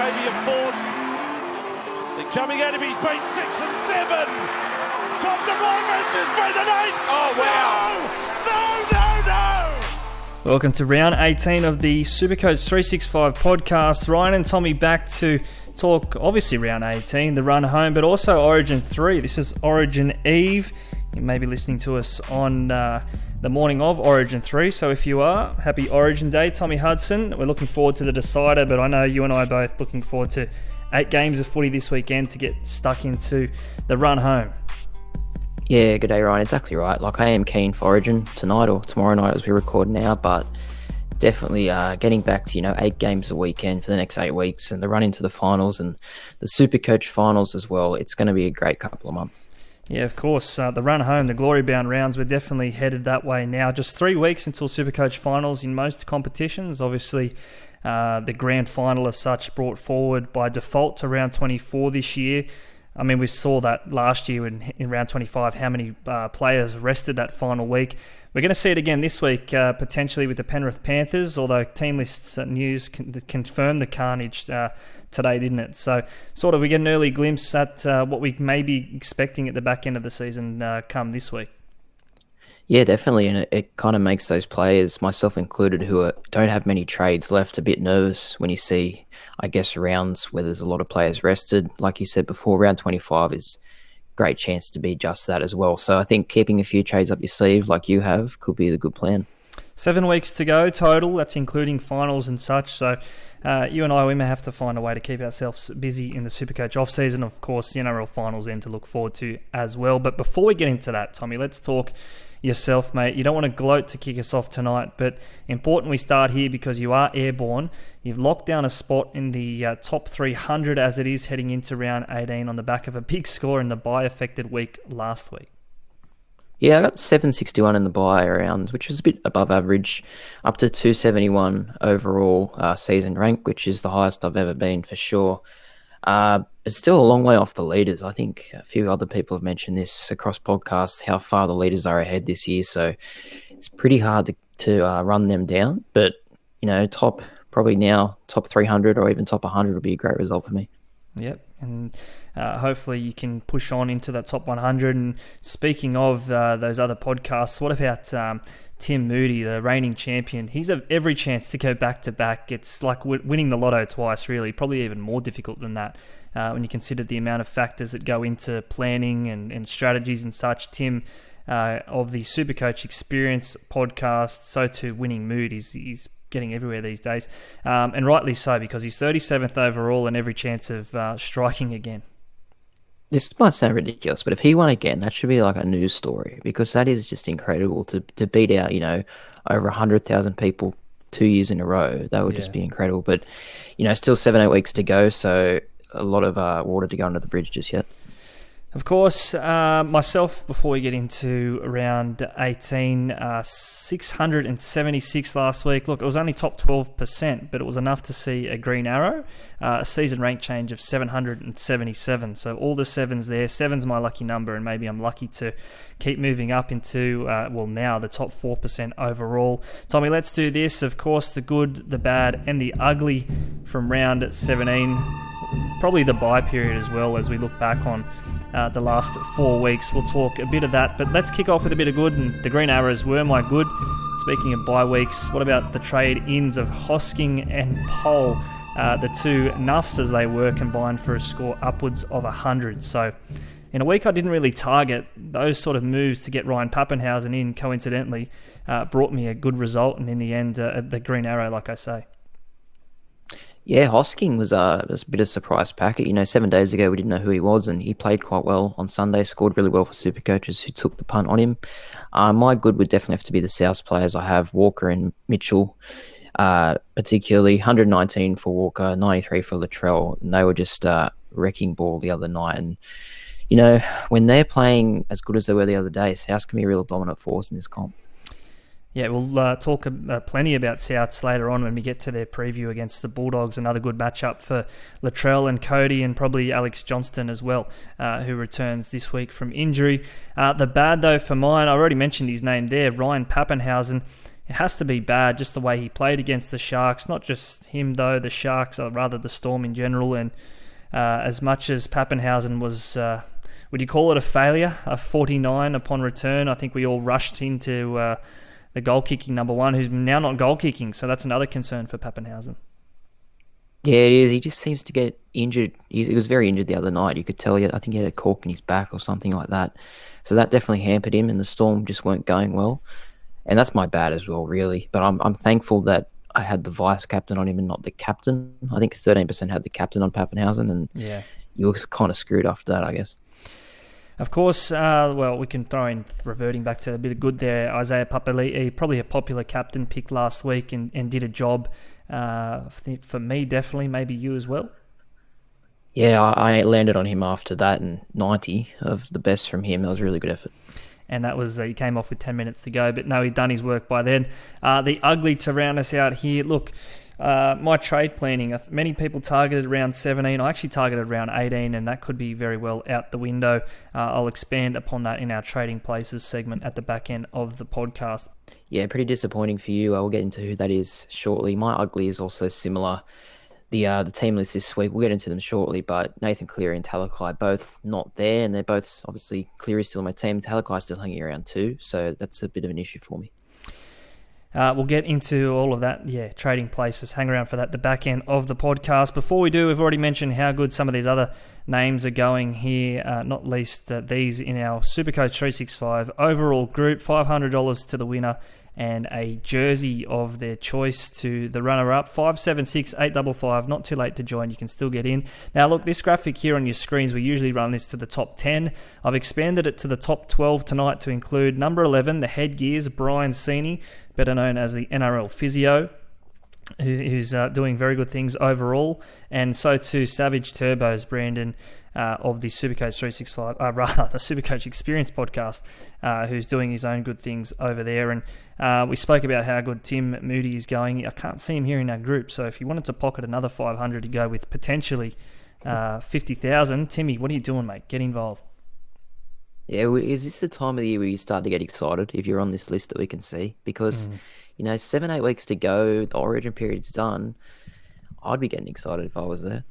maybe a fourth. They're coming at him, he's been 6 and 7. Top the Broncos has been an 8. Oh, wow. No. Welcome to round 18 of the SuperCoach365 podcast. Ryan and Tommy back to talk, obviously, round 18, the run home, but also Origin 3. This is Origin Eve. You may be listening to us on the morning of Origin 3, so if you are, happy Origin Day. Tommy Hudson, we're looking forward to the decider, but I know you and I are both looking forward to 8 games of footy this weekend to get stuck into the run home. Yeah, good day, Ryan. Exactly right. Like, I am keen for Origin tonight or tomorrow night as we record now, but definitely getting back to, 8 games a weekend for the next 8 weeks and the run into the finals and the SuperCoach finals as well. It's going to be a great couple of months. Yeah, of course. The run home, the glory-bound rounds, we're definitely headed that way now. Just 3 weeks until SuperCoach finals in most competitions. Obviously, the grand final as such brought forward by default to round 24 this year. I mean, we saw that last year in round 25, how many players rested that final week. We're going to see it again this week, potentially with the Penrith Panthers, although team lists news confirmed the carnage today, didn't it? So sort of we get an early glimpse at what we may be expecting at the back end of the season come this week. Yeah, definitely, and it kind of makes those players, myself included, who don't have many trades left, a bit nervous when you see, I guess, rounds where there's a lot of players rested. Like you said before, round 25 is a great chance to be just that as well. So I think keeping a few trades up your sleeve like you have could be the good plan. 7 weeks to go total, that's including finals and such, so you and I, we may have to find a way to keep ourselves busy in the SuperCoach off-season. Of course, the NRL finals then to look forward to as well. But before we get into that, Tommy, let's talk yourself, mate. You don't want to gloat to kick us off tonight, but important we start here because you are airborne. You've locked down a spot in the top 300 as it is heading into round 18 on the back of a big score in the bye-affected week last week. Yeah, I got 761 in the bye round, which is a bit above average, up to 271 overall season rank, which is the highest I've ever been for sure. It's still a long way off the leaders. I think a few other people have mentioned this across podcasts, how far the leaders are ahead this year. So it's pretty hard to run them down. But, top 300 or even top 100 would be a great result for me. Yep, and hopefully you can push on into that top 100. And speaking of those other podcasts, what about Tim Moody, the reigning champion? He's every chance to go back-to-back. It's like winning the lotto twice, really. Probably even more difficult than that when you consider the amount of factors that go into planning and strategies and such. Tim, of the SuperCoach Experience podcast, so too winning mood. He's getting everywhere these days, and rightly so, because he's 37th overall and every chance of striking again. This might sound ridiculous, but if he won again, that should be like a news story, because that is just incredible to beat out, over 100,000 people 2 years in a row. That would just be incredible. But, still 7-8 weeks to go, so a lot of water to go under the bridge just yet. Of course, myself, before we get into round 18, 676 last week. Look, it was only top 12%, but it was enough to see a green arrow, a season rank change of 777. So all the sevens there. Seven's my lucky number, and maybe I'm lucky to keep moving up into, now the top 4% overall. Tommy, let's do this. Of course, the good, the bad, and the ugly from round 17. Probably the bye period as well, as we look back on the last 4 weeks. We'll talk a bit of that, but let's kick off with a bit of good, and the green arrows were my good. Speaking of bye weeks, what about the trade-ins of Hosking and Poll? The two nuffs as they were combined for a score upwards of 100. So in a week I didn't really target, those sort of moves to get Ryan Pappenhausen in, coincidentally, brought me a good result, and in the end, the green arrow, like I say. Yeah, Hosking was a bit of a surprise packet. 7 days ago we didn't know who he was, and he played quite well on Sunday, scored really well for Supercoaches who took the punt on him. My good would definitely have to be the South players. I have Walker and Mitchell, particularly 119 for Walker, 93 for Latrell, and they were just wrecking ball the other night. And, when they're playing as good as they were the other day, South can be a real dominant force in this comp. Yeah, we'll talk plenty about Souths later on when we get to their preview against the Bulldogs. Another good matchup for Latrell and Cody, and probably Alex Johnston as well, who returns this week from injury. The bad, though, for mine, I already mentioned his name there, Ryan Pappenhausen. it has to be bad, just the way he played against the Sharks. Not just him, though, the Sharks, or rather the Storm in general. And as much as Pappenhausen was, would you call it a failure, a 49 upon return? I think we all rushed into the goal-kicking number one, who's now not goal-kicking. So that's another concern for Pappenhausen. Yeah, it is. He just seems to get injured. He was very injured the other night. You could tell. I think he had a cork in his back or something like that. So that definitely hampered him, and the Storm just weren't going well. And that's my bad as well, really. But I'm thankful that I had the vice captain on him and not the captain. I think 13% had the captain on Pappenhausen, and yeah, you were kind of screwed after that, I guess. Of course, well, we can throw in, reverting back to a bit of good there, Isaiah Papali'i, probably a popular captain pick last week and did a job. For me, definitely, maybe you as well. Yeah, I landed on him after that, and 90 of the best from him. That was a really good effort. And that was, he came off with 10 minutes to go, but no, he'd done his work by then. The ugly to round us out here, look, my trade planning, many people targeted around 17. I actually targeted around 18, and that could be very well out the window. I'll expand upon that in our trading places segment at the back end of the podcast. Yeah, pretty disappointing for you. I'll get into who that is shortly. My ugly is also similar. The team list this week, we'll get into them shortly, but Nathan Cleary and Talakai both not there, and they're both, obviously, Cleary's still on my team, Talakai's still hanging around too, so that's a bit of an issue for me. We'll get into all of that, trading places. Hang around for that, the back end of the podcast. Before we do, we've already mentioned how good some of these other names are going here, not least these in our SuperCoach365 overall group, $500 to the winner, and a jersey of their choice to the runner-up. 576-855, not too late to join. You can still get in. Now, look, this graphic here on your screens, we usually run this to the top 10. I've expanded it to the top 12 tonight to include number 11, the headgears, Brian Seeney, better known as the NRL Physio, who's doing very good things overall. And so too, Savage Turbos, Brandon, of the SuperCoach365, the SuperCoach Experience podcast, who's doing his own good things over there. And we spoke about how good Tim Moody is going. I can't see him here in our group, so if you wanted to pocket another 500 to go with potentially 50,000, Timmy, what are you doing, mate? Get involved. Yeah, is this the time of the year where you start to get excited if you're on this list that we can see? Because, 7-8 weeks to go, the origin period's done. I'd be getting excited if I was there.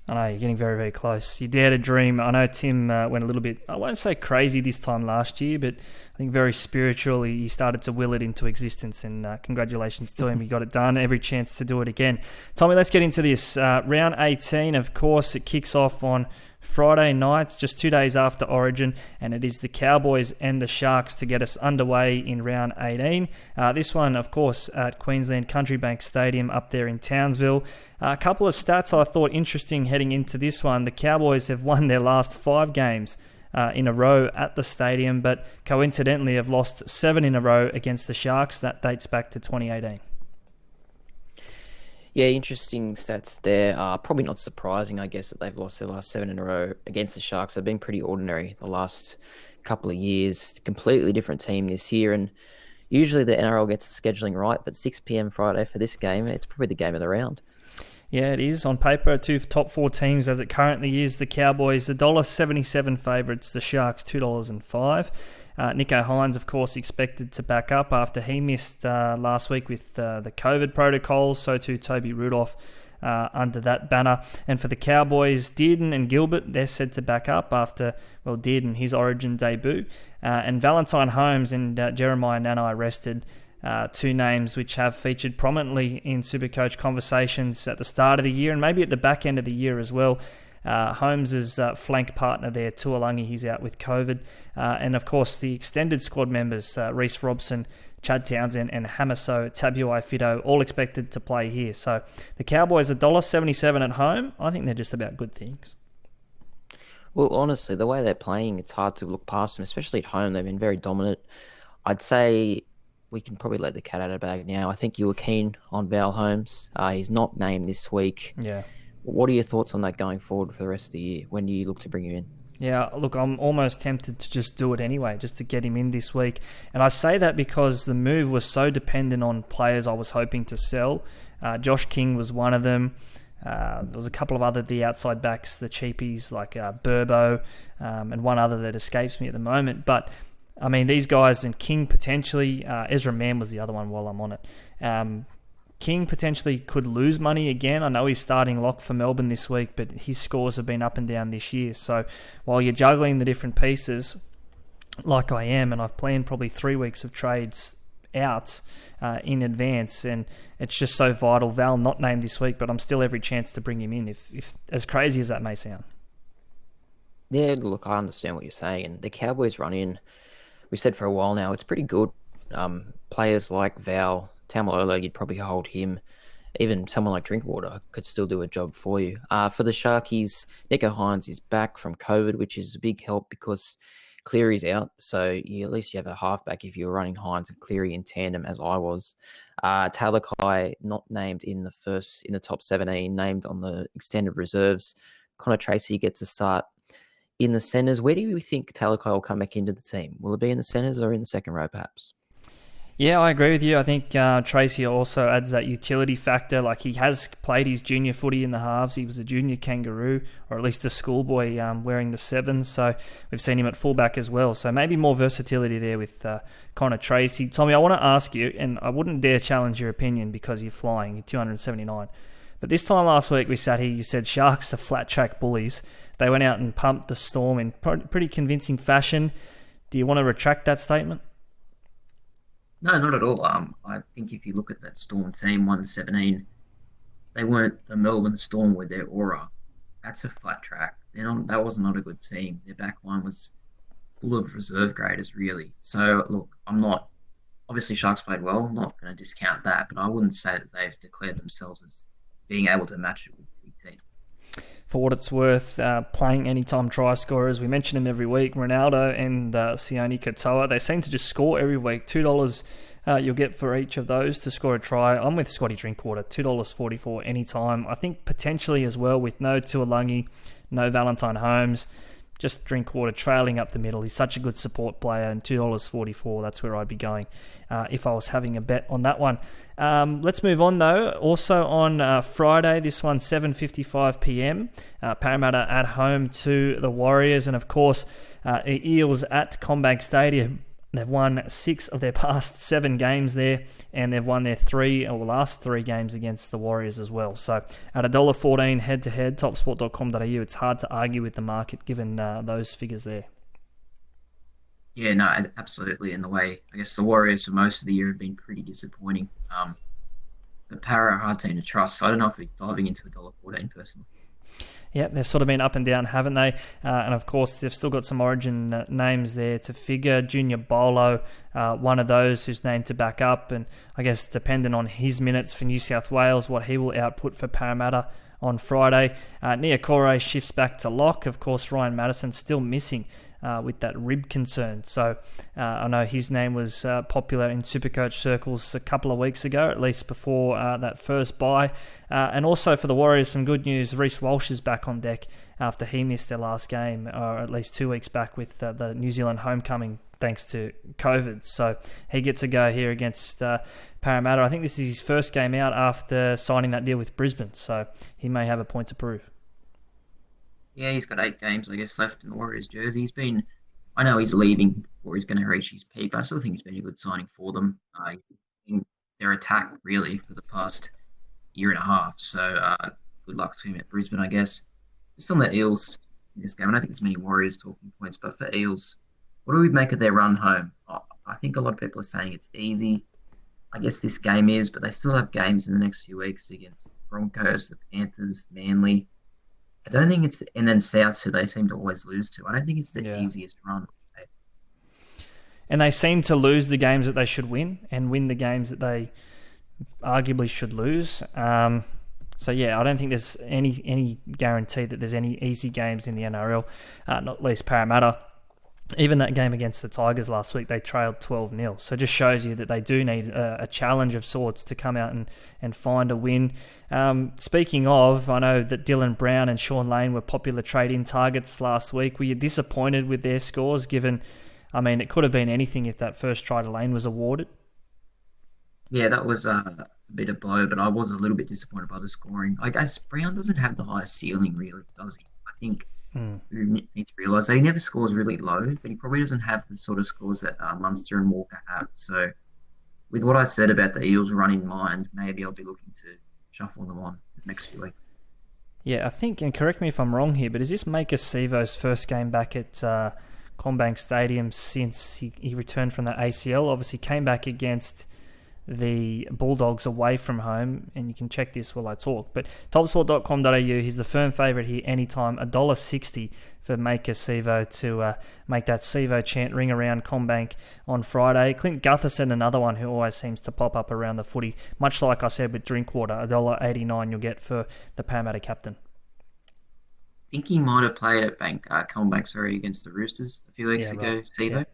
I know, you're getting very, very close. You dare to dream. I know Tim went a little bit, I won't say crazy this time last year, but I think very spiritually he started to will it into existence, and congratulations to him. He got it done. Every chance to do it again. Tommy, let's get into this. Round 18, of course, it kicks off on Friday night, just 2 days after Origin, and it is the Cowboys and the Sharks to get us underway in round 18. This one, of course, at Queensland Country Bank Stadium up there in Townsville. A couple of stats I thought interesting heading into this one. The Cowboys have won their last 5 games in a row at the stadium, but coincidentally have lost 7 in a row against the Sharks. That dates back to 2018. Yeah, interesting stats there. Probably not surprising, I guess, that they've lost their last 7 in a row against the Sharks. They've been pretty ordinary the last couple of years. Completely different team this year, and usually the NRL gets the scheduling right, but 6 p.m. Friday for this game, it's probably the game of the round. Yeah, it is. On paper, 2 top 4 teams as it currently is. The Cowboys, $1.77 favourites. The Sharks, $2.05. Nico Hines, of course, expected to back up after he missed last week with the COVID protocols. So too Toby Rudolph under that banner. And for the Cowboys, Dearden and Gilbert, they're said to back up after, Dearden, his Origin debut. And Valentine Holmes and Jeremiah Nanai rested. 2 names which have featured prominently in SuperCoach conversations at the start of the year and maybe at the back end of the year as well. Holmes' flank partner there, Tuolangi, he's out with COVID. And of course, the extended squad members, Reece Robson, Chad Townsend, and Hamaso Tabuai-Fidow, all expected to play here. So the Cowboys, $1.77 at home. I think they're just about good things. Well, honestly, the way they're playing, it's hard to look past them, especially at home. They've been very dominant. I'd say we can probably let the cat out of the bag now. I think you were keen on Val Holmes. He's not named this week. Yeah. What are your thoughts on that going forward for the rest of the year? When do you look to bring him in? Yeah, look, I'm almost tempted to just do it anyway, just to get him in this week. And I say that because the move was so dependent on players I was hoping to sell. Josh King was one of them. There was a couple of the outside backs, the cheapies like Burbo, and one other that escapes me at the moment. But I mean, these guys, and King potentially, Ezra Mann was the other one while I'm on it. King potentially could lose money again. I know he's starting lock for Melbourne this week, but his scores have been up and down this year. So while you're juggling the different pieces, like I am, and I've planned probably 3 weeks of trades out in advance, and it's just so vital. Val not named this week, but I'm still every chance to bring him in, if as crazy as that may sound. Yeah, look, I understand what you're saying. And the Cowboys run in, we said for a while now, it's pretty good. Players like Val, Tamalolo, you'd probably hold him. Even someone like Drinkwater could still do a job for you. For the Sharkies, Nico Hines is back from COVID, which is a big help because Cleary's out. So at least you have a halfback if you're running Hines and Cleary in tandem, as I was. Talakai not named in the top 17, named on the extended reserves. Connor Tracy gets a start in the centres. Where do you think Talakai will come back into the team? Will it be in the centres or in the second row, perhaps? Yeah, I agree with you. I think Tracy also adds that utility factor. Like, he has played his junior footy in the halves. He was a junior kangaroo, or at least a schoolboy wearing the sevens. So we've seen him at fullback as well. So maybe more versatility there with Connor Tracy. Tommy, I want to ask you, and I wouldn't dare challenge your opinion because you're flying, you're 279. But this time last week we sat here, you said Sharks are flat track bullies. They went out and pumped the Storm in pretty convincing fashion. Do you want to retract that statement? No, not at all. I think if you look at that Storm team, 1-17, they weren't the Melbourne Storm with their aura. That's a flat track. That was not a good team. Their back line was full of reserve graders, really. So, look, obviously Sharks played well. I'm not going to discount that, but I wouldn't say that they've declared themselves as being able to match it with a big team. For what it's worth, playing anytime try scorers, we mention them every week, Ronaldo and Sione Katoa. They seem to just score every week. $2 you'll get for each of those to score a try. I'm with Scotty Drinkwater, $2.44 anytime. I think potentially as well with no Tuolangi, no Valentine Holmes, just Drinkwater trailing up the middle. He's such a good support player, and $2.44, that's where I'd be going if I was having a bet on that one. Let's move on, though. Also on Friday, this one, 7:55 p.m, Parramatta at home to the Warriors, and of course, the Eels at CommBank Stadium. They've won 6 of their past 7 games there, and they've won their last 3 games against the Warriors as well. So at $1.14 head-to-head, topsport.com.au, it's hard to argue with the market given those figures there. Yeah, no, absolutely. In the way, I guess the Warriors for most of the year have been pretty disappointing. But Para are a hard team to trust, so I don't know if we're diving into $1.14 personally. Yeah, they've sort of been up and down, haven't they? And of course, they've still got some origin names there to figure. Junior Bolo, one of those who's named to back up. And I guess depending on his minutes for New South Wales, what he will output for Parramatta on Friday. Niokore shifts back to lock. Of course, Ryan Madison still missing with that rib concern. So I know his name was popular in SuperCoach circles a couple of weeks ago, at least before that first bye. And also for the Warriors, some good news. Reece Walsh is back on deck after he missed their last game, or at least 2 weeks back with the New Zealand homecoming thanks to COVID. So he gets a go here against Parramatta. I think this is his first game out after signing that deal with Brisbane, so he may have a point to prove. Yeah, he's got 8 games, I guess, left in the Warriors jersey. I know he's leaving before he's going to reach his peak, but I still think he's been a good signing for them. In their attack, really, for the past year and a half. So good luck to him at Brisbane, I guess. Just on the Eels in this game, I don't think there's many Warriors talking points, but for Eels, what do we make of their run home? I think a lot of people are saying it's easy. I guess this game is, but they still have games in the next few weeks against Broncos, the Panthers, Manly. I don't think it's, and then Souths, who they seem to always lose to. I don't think it's the easiest run. And they seem to lose the games that they should win and win the games that they arguably should lose. So yeah, I don't think there's any guarantee that there's any easy games in the NRL, not least Parramatta. Even that game against the Tigers last week, they trailed 12-0. So it just shows you that they do need a challenge of sorts to come out and find a win. Speaking of, I know that Dylan Brown and Sean Lane were popular trade-in targets last week. Were you disappointed with their scores, given, I mean, it could have been anything if that first try to Lane was awarded? Yeah, that was a bit of blow, but I was a little bit disappointed by the scoring. I guess Brown doesn't have the highest ceiling, really, does he? I think who need to realise that he never scores really low, but he probably doesn't have the sort of scores that Munster and Walker have. So with what I said about the Eels run in mind, maybe I'll be looking to shuffle them on the next few weeks. Yeah, I think, and correct me if I'm wrong here, but is this Maker Sivo's first game back at CommBank Stadium since he returned from the ACL? Obviously came back against the Bulldogs away from home, and you can check this while I talk. But topsport.com.au, he's the firm favourite here anytime, $1.60 for Maker Sivo to make that Sivo chant ring around CommBank on Friday. Clint Gutherson, another one who always seems to pop up around the footy. Much like I said with Drinkwater, $1.89 you'll get for the Parramatta captain. I think he might have played at CommBank against the Roosters a few weeks ago, right. Sivo. Yeah.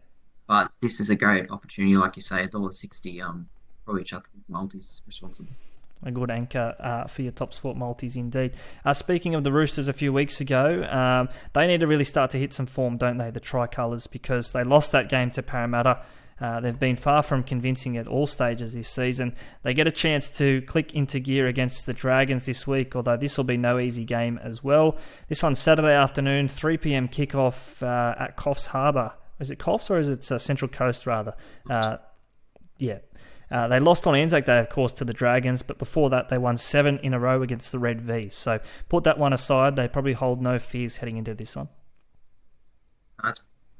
But this is a great opportunity, like you say, $1.60. Probably chuck multis responsible. A good anchor for your top sport multis indeed. Speaking of the Roosters a few weeks ago, they need to really start to hit some form, don't they, the Tricolours, because they lost that game to Parramatta. They've been far from convincing at all stages this season. They get a chance to click into gear against the Dragons this week, although this will be no easy game as well. This one's Saturday afternoon, 3 p.m. kickoff at Coffs Harbour. Is it Coffs or is it Central Coast rather? Yeah. They lost on Anzac Day, of course, to the Dragons, but before that they won 7 in a row against the Red V. So put that one aside. They probably hold no fears heading into this one.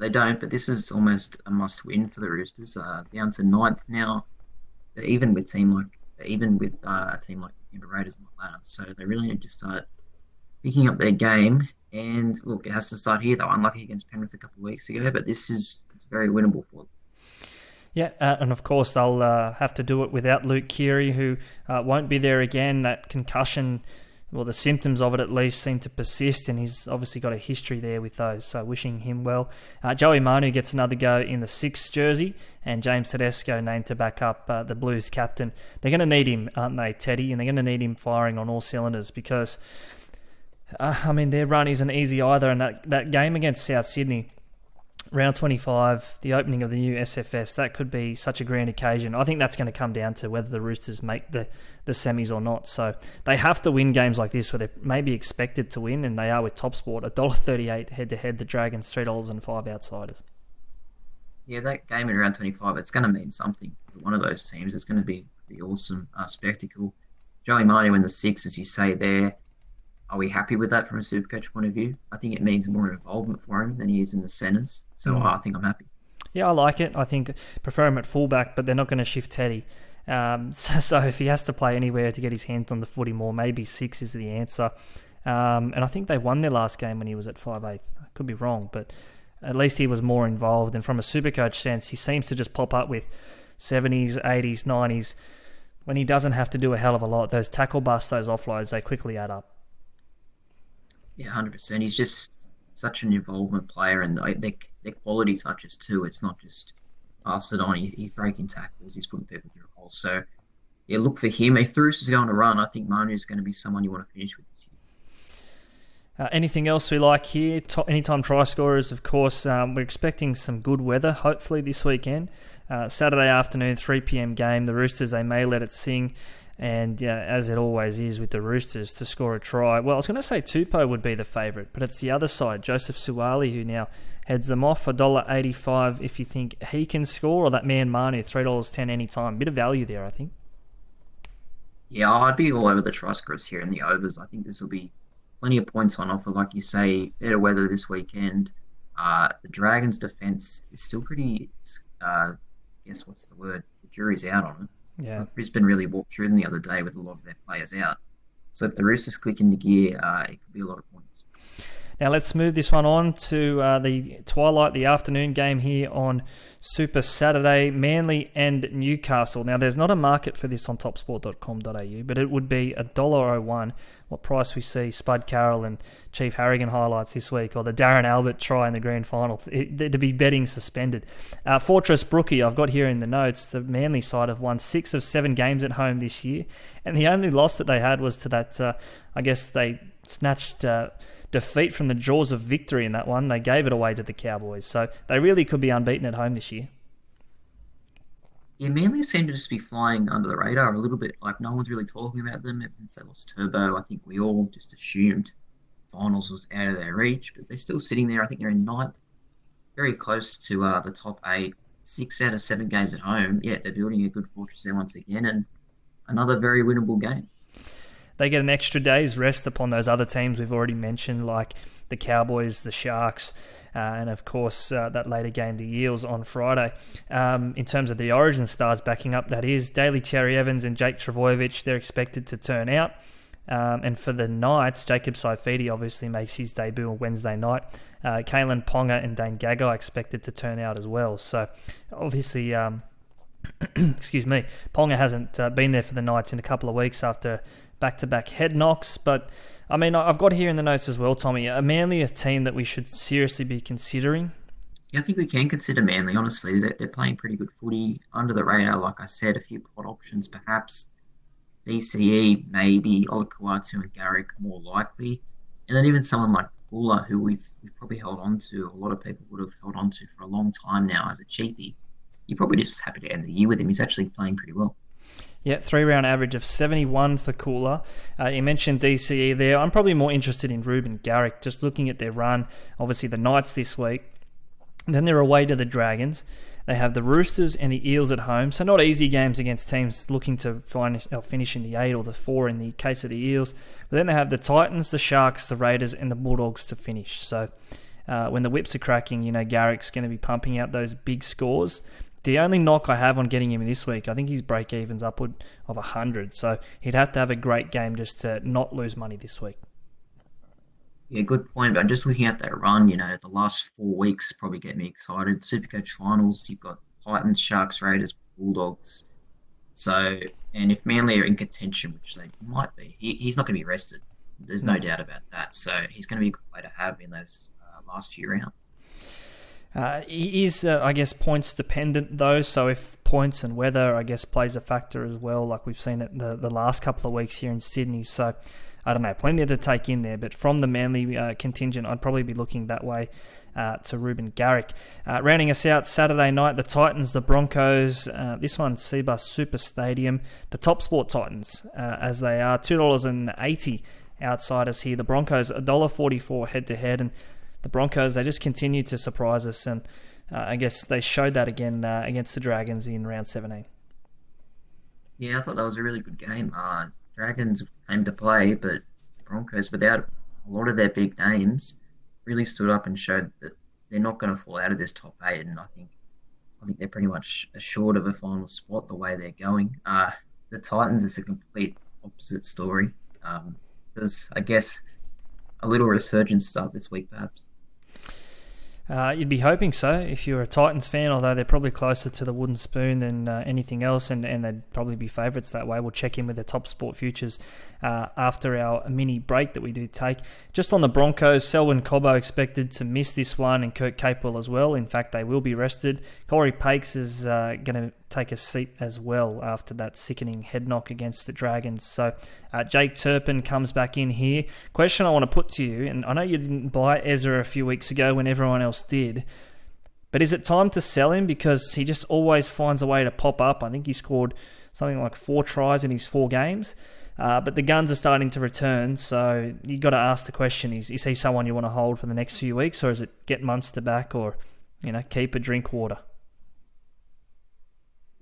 They don't, but this is almost a must-win for the Roosters. Down to 9th now, even with a team like the Canberra Raiders and the latter. So they really need to start picking up their game. And look, it has to start here. They were unlucky against Penrith a couple of weeks ago, but it's very winnable for them. Yeah, and of course they'll have to do it without Luke Keary, who won't be there again. That concussion, well, the symptoms of it at least seem to persist, and he's obviously got a history there with those, so wishing him well. Joey Manu gets another go in the 6th jersey, and James Tedesco named to back up the Blues captain. They're going to need him, aren't they, Teddy? And they're going to need him firing on all cylinders because, their run isn't easy either, and that game against South Sydney, Round 25, the opening of the new SFS, that could be such a grand occasion. I think that's going to come down to whether the Roosters make the semis or not. So they have to win games like this where they're maybe expected to win, and they are with TopSport. $1.38 head-to-head, the Dragons, $3.05 outsiders. Yeah, that game in round 25, it's going to mean something for one of those teams. It's going to be a pretty awesome spectacle. Joey Manu in the 6, as you say there. Are we happy with that from a SuperCoach point of view? I think it means more involvement for him than he is in the centres. So I think I'm happy. Yeah, I like it. I think prefer him at fullback, but they're not going to shift Teddy. So if he has to play anywhere to get his hands on the footy more, maybe 6 is the answer. And I think they won their last game when he was at 5'8". I could be wrong, but at least he was more involved. And from a SuperCoach sense, he seems to just pop up with 70s, 80s, 90s. When he doesn't have to do a hell of a lot, those tackle busts, those offloads, they quickly add up. Yeah, 100%. He's just such an involvement player, and they're quality touches too. It's not just pass it on. He's breaking tackles. He's putting people through holes. So, yeah, look for him. If the Roosters are going to run, I think Manu is going to be someone you want to finish with this year. Anything else we like here? Anytime try scorers, of course. We're expecting some good weather, hopefully, this weekend. Saturday afternoon, 3 p.m. game. The Roosters, they may let it sing. And as it always is with the Roosters, to score a try. Well, I was going to say Tupou would be the favourite, but it's the other side. Joseph Suwali, who now heads them off, $1.85 if you think he can score, or that man Manu, $3.10 any time. Bit of value there, I think. Yeah, I'd be all over the try scorers here in the overs. I think this will be plenty of points on offer. Like you say, better weather this weekend. The Dragons' defence is still pretty, guess what's the word? The jury's out on it. Yeah. Brisbane really walked through them the other day with a lot of their players out. So if the Roosters click into gear, it could be a lot of points. Now let's move this one on to the afternoon game here on Super Saturday, Manly and Newcastle. Now there's not a market for this on topsport.com.au, but it would be $1.01. What price we see Spud Carroll and Chief Harrigan highlights this week, or the Darren Albert try in the grand final, to be betting suspended. Fortress Brookie, I've got here in the notes, the Manly side have won 6 of 7 games at home this year, and the only loss that they had was to that, I guess they snatched defeat from the jaws of victory in that one. They gave it away to the Cowboys, so they really could be unbeaten at home this year. Yeah, Manly seem to just be flying under the radar a little bit. Like, no one's really talking about them ever since they lost Turbo. I think we all just assumed finals was out of their reach, but they're still sitting there. I think they're in ninth, very close to the top 8, 6 out of 7 games at home. Yeah, they're building a good fortress there once again, and another very winnable game. They get an extra day's rest upon those other teams we've already mentioned, like the Cowboys, the Sharks, and of course that later game, the Eels on Friday. In terms of the Origin stars backing up, that is, Daly Cherry-Evans and Jake Trbojevic, they're expected to turn out. And for the Knights, Jacob Saifidi obviously makes his debut on Wednesday night. Kalen Ponga and Dane Gagai expected to turn out as well. So obviously, excuse me, Ponga hasn't been there for the Knights in a couple of weeks after back-to-back head knocks. But I mean, I've got here in the notes as well, Tommy, Manly a team that we should seriously be considering? Yeah, I think we can consider Manly, honestly. They're playing pretty good footy. Under the radar, like I said, a few pot options perhaps. DCE, maybe. Olakuatu and Garrick more likely. And then even someone like Bula, who we've probably held on to, a lot of people would have held on to for a long time now as a cheapie. You're probably just happy to end the year with him. He's actually playing pretty well. Yeah, 3-round average of 71 for Kula. You mentioned DCE there. I'm probably more interested in Ruben Garrick, just looking at their run. Obviously, the Knights this week. And then they're away to the Dragons. They have the Roosters and the Eels at home. So not easy games against teams looking to finish in the 8 or the 4 in the case of the Eels. But then they have the Titans, the Sharks, the Raiders and the Bulldogs to finish. So when the whips are cracking, Garrick's going to be pumping out those big scores. The only knock I have on getting him this week, I think his break-even's upward of 100. So he'd have to have a great game just to not lose money this week. Yeah, good point. But just looking at that run, the last 4 weeks probably get me excited. SuperCoach finals, you've got Titans, Sharks, Raiders, Bulldogs. So, and if Manly are in contention, which they might be, he's not going to be rested. There's no doubt about that. So he's going to be a good player to have in those last few rounds. He is, I guess, points dependent though. So if points and weather, I guess, plays a factor as well, like we've seen it the last couple of weeks here in Sydney. So I don't know, plenty to take in there. But from the Manly contingent, I'd probably be looking that way to Ruben Garrick. Rounding us out, Saturday night, the Titans, the Broncos. This one, Cbus Super Stadium. The TopSport Titans, as they are, $2.80 outsiders here. The Broncos, $1.44 head-to-head. And the Broncos, they just continue to surprise us, and I guess they showed that again against the Dragons in round 17. Yeah, I thought that was a really good game. Dragons came to play, but Broncos, without a lot of their big names, really stood up and showed that they're not going to fall out of this top 8, and I think they're pretty much assured of a final spot the way they're going. The Titans is a complete opposite story. There's, I guess, a little resurgence start this week, perhaps. You'd be hoping so if you're a Titans fan, although they're probably closer to the wooden spoon than anything else, and they'd probably be favourites that way. We'll check in with the TopSport futures after our mini break that we do take. Just on the Broncos, Selwyn Cobbo expected to miss this one, and Kurt Capewell as well. In fact, they will be rested. Corey Pakes is going to take a seat as well after that sickening head knock against the Dragons. So Jake Turpin comes back in here. Question I want to put to you, and I know you didn't buy Ezra a few weeks ago when everyone else did, but is it time to sell him? Because he just always finds a way to pop up. I think he scored something like 4 tries in his 4 games. But the guns are starting to return, so you got to ask the question, is he someone you want to hold for the next few weeks, or is it get Munster back, or keep a drink water?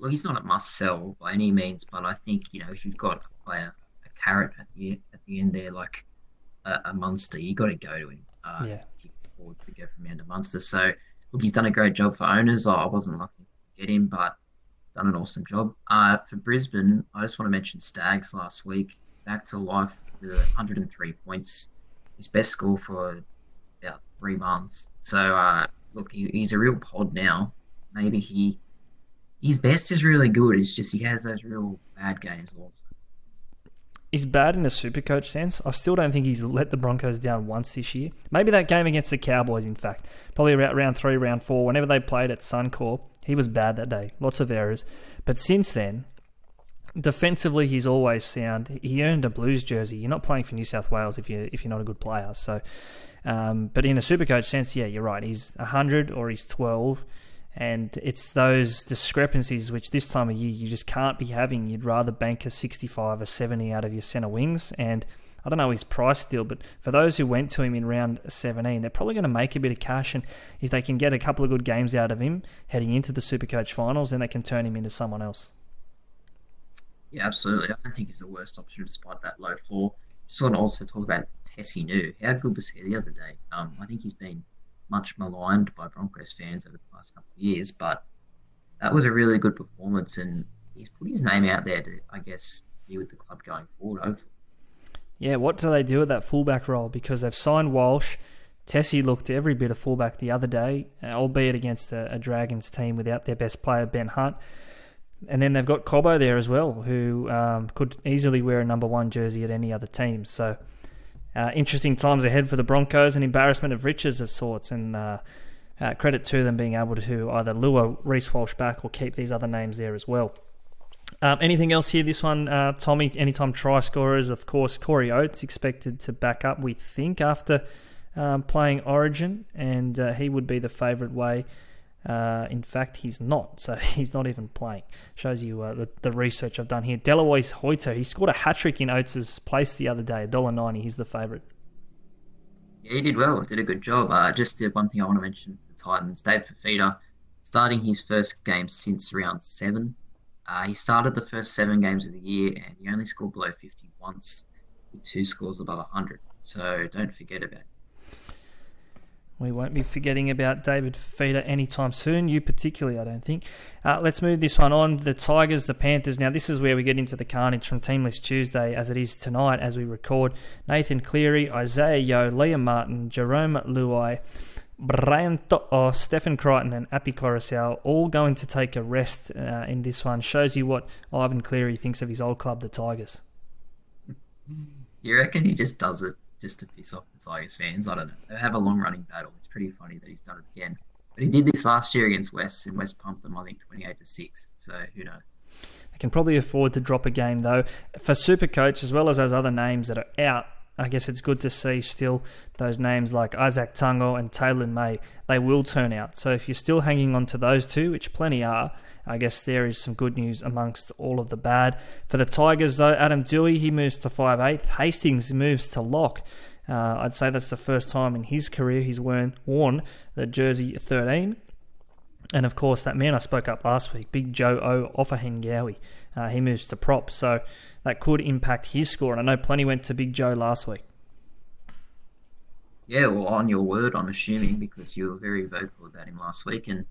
Well, he's not a must-sell by any means, but I think, if you've got a player, a carrot at the end there, like a Munster, you got to go to him. Keep forward to go from him to Munster. So, look, he's done a great job for owners. I wasn't lucky to get him, but done an awesome job. For Brisbane, I just want to mention Stags last week, back to life with 103 points. His best score for about 3 months. So, look, he's a real pod now. Maybe his best is really good. It's just he has those real bad games also. He's bad in a SuperCoach sense. I still don't think he's let the Broncos down once this year. Maybe that game against the Cowboys, in fact. Probably around round 3, round 4, whenever they played at Suncorp, he was bad that day. Lots of errors. But since then, defensively, he's always sound. He earned a Blues jersey. You're not playing for New South Wales if you're not a good player. So, but in a SuperCoach sense, yeah, you're right. He's 100 or he's 12. And it's those discrepancies which this time of year you just can't be having. You'd rather bank a 65 or 70 out of your centre wings. And I don't know his price still, but for those who went to him in round 17, they're probably going to make a bit of cash, and if they can get a couple of good games out of him heading into the SuperCoach finals, then they can turn him into someone else. Yeah, absolutely. I don't think he's the worst option despite that low floor. Just want to also talk about Tessie New. How good was he the other day? I think he's been much maligned by Broncos fans over the past couple of years, but that was a really good performance, and he's put his name out there to, I guess, be with the club going forward, hopefully. Yeah, what do they do with that fullback role? Because they've signed Walsh. Tessie looked every bit of fullback the other day, albeit against a Dragons team without their best player, Ben Hunt. And then they've got Cobbo there as well, who could easily wear a number 1 jersey at any other team. So interesting times ahead for the Broncos, an embarrassment of riches of sorts, and credit to them being able to either lure Reece Walsh back or keep these other names there as well. Anything else here? This one, Tommy, anytime try scorers, of course, Corey Oates expected to back up, we think, after playing Origin, and he would be the favourite way. In fact, he's not, so he's not even playing. Shows you the research I've done here. Deloise Hoyter, he scored a hat-trick in Oates' place the other day, $1.90. He's the favourite. Yeah, he did well. Did a good job. Just one thing I want to mention for the Titans, Dave Fafita, starting his first game since round 7. He started the first 7 games of the year, and he only scored below 50 once, with 2 scores above 100. So don't forget about it. We won't be forgetting about David Fafita anytime soon. You particularly, I don't think. Let's move this one on. The Tigers, the Panthers. Now, this is where we get into the carnage from Team List Tuesday, as it is tonight as we record. Nathan Cleary, Isaiah Yeo, Liam Martin, Jerome Luai, Brian To'o, Stephen Crichton and Api Coruscant all going to take a rest in this one. Shows you what Ivan Cleary thinks of his old club, the Tigers. You reckon he just does it just to piss off the Tigers fans? I don't know. They have a long-running battle. It's pretty funny that he's done it again. But he did this last year against West, and West pumped them, I think, 28-6. So who knows? They can probably afford to drop a game, though. For SuperCoach, as well as those other names that are out, I guess it's good to see still those names like Isaac Tungo and Taylor May. They will turn out. So if you're still hanging on to those two, which plenty are, I guess there is some good news amongst all of the bad. For the Tigers, though, Adam Dewey, he moves to 5'8". Hastings moves to lock. I'd say that's the first time in his career he's worn the jersey 13. And, of course, that man I spoke up last week, Big Joe O. Offahengawi, he moves to prop. So that could impact his score. And I know plenty went to Big Joe last week. Yeah, well, on your word, I'm assuming, because you were very vocal about him last week. And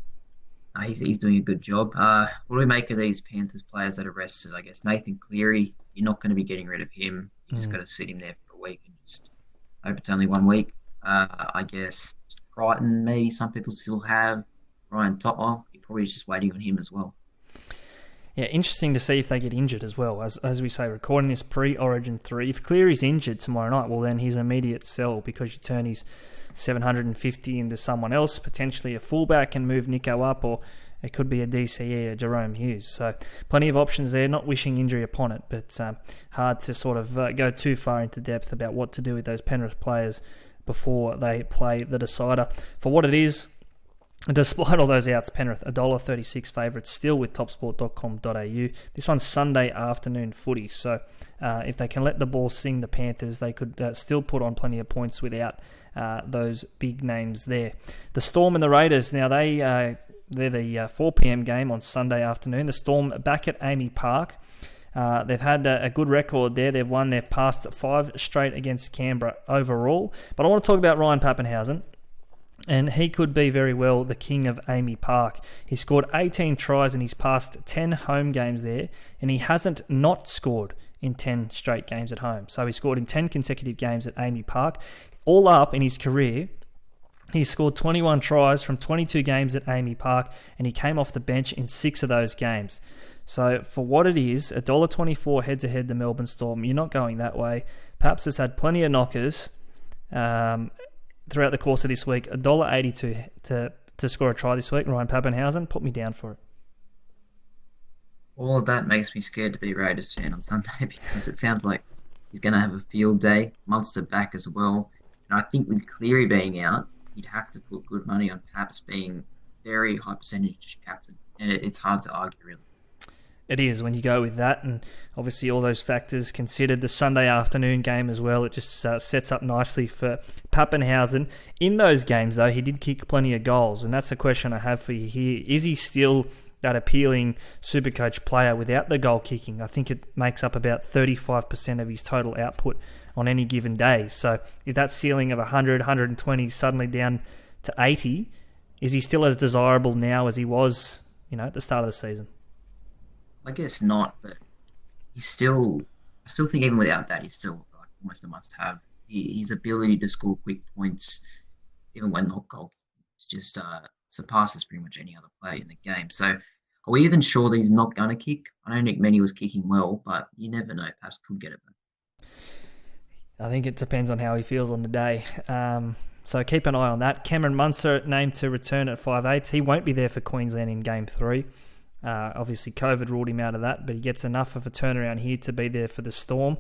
he's doing a good job. What do we make of these Panthers players that are rested? I guess Nathan Cleary, you're not going to be getting rid of him. You just got to sit him there for a week and just hope it's only 1 week. I guess Crichton, maybe some people still have. Ryan To'o, you're probably just waiting on him as well. Yeah, interesting to see if they get injured as well. As we say, recording this pre-Origin 3. If Cleary's injured tomorrow night, well, then he's an immediate sell because you turn his 750 into someone else, potentially a fullback, and move Nico up, or it could be a DCE, a Jerome Hughes. So plenty of options there, not wishing injury upon it, but hard to sort of go too far into depth about what to do with those Penrith players before they play the decider. For what it is, despite all those outs, Penrith, $1.36 favourites, still with topsport.com.au. This one's Sunday afternoon footy, so if they can let the ball sing the Panthers, they could still put on plenty of points without those big names there. The Storm and the Raiders, now they're the 4 p.m. game on Sunday afternoon. The Storm back at Amy Park. They've had a good record there. They've won their past 5 straight against Canberra overall. But I want to talk about Ryan Papenhuyzen. And he could be very well the king of Amy Park. He scored 18 tries in his past 10 home games there, and he hasn't not scored in 10 straight games at home. So he scored in 10 consecutive games at Amy Park. All up in his career, he scored 21 tries from 22 games at Amy Park, and he came off the bench in 6 of those games. So for what it is, $1.24 head-to-head the Melbourne Storm. You're not going that way. Perhaps has had plenty of knockers throughout the course of this week. $1.82 to score a try this week. Ryan Papenhuyzen, put me down for it. All of that makes me scared to be a Raiders fan on Sunday because it sounds like he's going to have a field day. Munster back as well. And I think with Cleary being out, you'd have to put good money on Paps being very high percentage captain. And it's hard to argue, really. It is when you go with that, and obviously all those factors considered. The Sunday afternoon game as well, it just sets up nicely for Pappenhausen. In those games, though, he did kick plenty of goals, and that's a question I have for you here. Is he still that appealing Supercoach player without the goal kicking? I think it makes up about 35% of his total output on any given day. So if that ceiling of 100, 120 suddenly down to 80, is he still as desirable now as he was, at the start of the season? I guess not, but I still think even without that, he's still like almost a must-have. His ability to score quick points, even when not goal, just surpasses pretty much any other player in the game. So are we even sure that he's not going to kick? I don't think many was kicking well, but you never know. Perhaps could get it back. I think it depends on how he feels on the day. So keep an eye on that. Cameron Munster named to return at 5'8". He won't be there for Queensland in Game 3. Obviously, COVID ruled him out of that, but he gets enough of a turnaround here to be there for the Storm.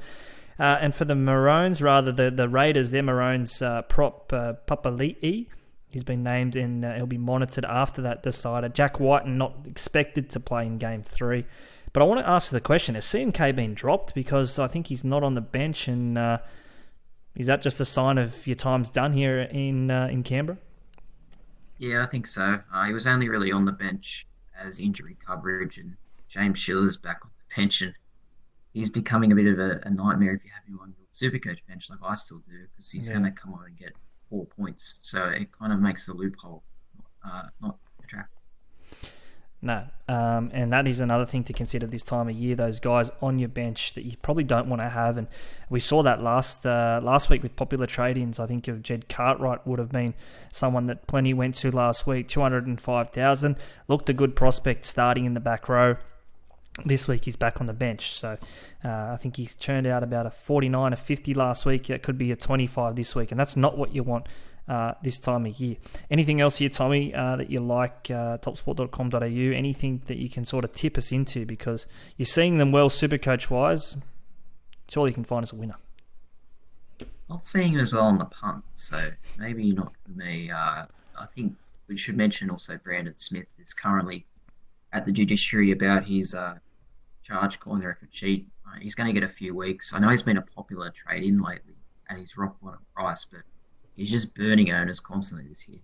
And for the Maroons, the Raiders, their Maroons prop Papali'i. He's been named and he'll be monitored after that decider. Jack Whiten not expected to play in Game 3. But I want to ask the question, has CMK been dropped? Because I think he's not on the bench, and is that just a sign of your time's done here in Canberra? Yeah, I think so. He was only really on the bench as injury coverage, and James Schiller's back on the bench, and he's becoming a bit of a nightmare if you have him on your Supercoach bench like I still do, because he's going to come on and get 4 points. So it kind of makes the loophole not attractive. No, and that is another thing to consider this time of year, those guys on your bench that you probably don't want to have. And we saw that last week with popular trade-ins. I think of Jed Cartwright would have been someone that plenty went to last week, 205,000. Looked a good prospect starting in the back row. This week he's back on the bench. So I think he's churned out about a 49, a 50 last week. It could be a 25 this week, and that's not what you want this time of year. Anything else here, Tommy, that you like, topsport.com.au, anything that you can sort of tip us into, because you're seeing them well Supercoach-wise. Surely you can find us a winner. Not seeing him as well on the punt, so maybe not for me. I think we should mention also Brandon Smith is currently at the judiciary about his charge calling the referee cheat. He's going to get a few weeks. I know he's been a popular trade-in lately, and he's rock bottom price, but he's just burning owners constantly this year.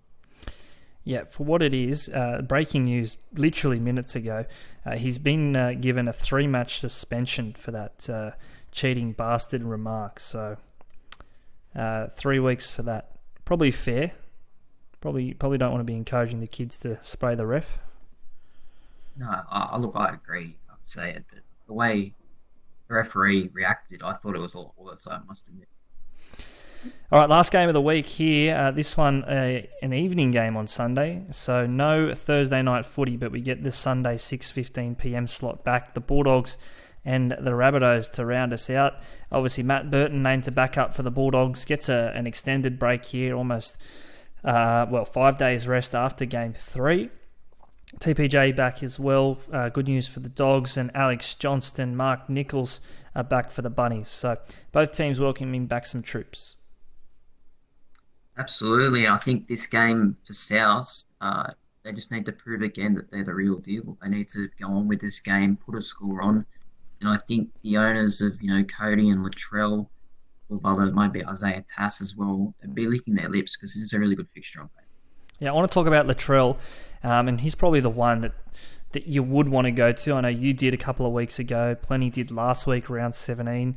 Yeah, for what it is, breaking news literally minutes ago, he's been given a 3-match suspension for that cheating bastard remark. So 3 weeks for that. Probably fair. Probably don't want to be encouraging the kids to spray the ref. No, I agree. I'd say it, but the way the referee reacted, I thought it was all so I must admit. All right, last game of the week here. This one, an evening game on Sunday. So no Thursday night footy, but we get the Sunday 6:15 p.m. slot back. The Bulldogs and the Rabbitohs to round us out. Obviously, Matt Burton named to back up for the Bulldogs. Gets an extended break here, almost 5 days rest after Game 3. TPJ back as well. Good news for the Dogs, and Alex Johnston, Mark Nichols are back for the Bunnies. So both teams welcoming back some troops. Absolutely. I think this game for South, they just need to prove again that they're the real deal. They need to go on with this game, put a score on. And I think the owners of, Cody and Latrell, or other maybe Isaiah Tass as well, they'd be licking their lips because this is a really good fixture on paper. Yeah, I want to talk about Latrell, and he's probably the one that you would want to go to. I know you did a couple of weeks ago. Plenty did last week, round 17,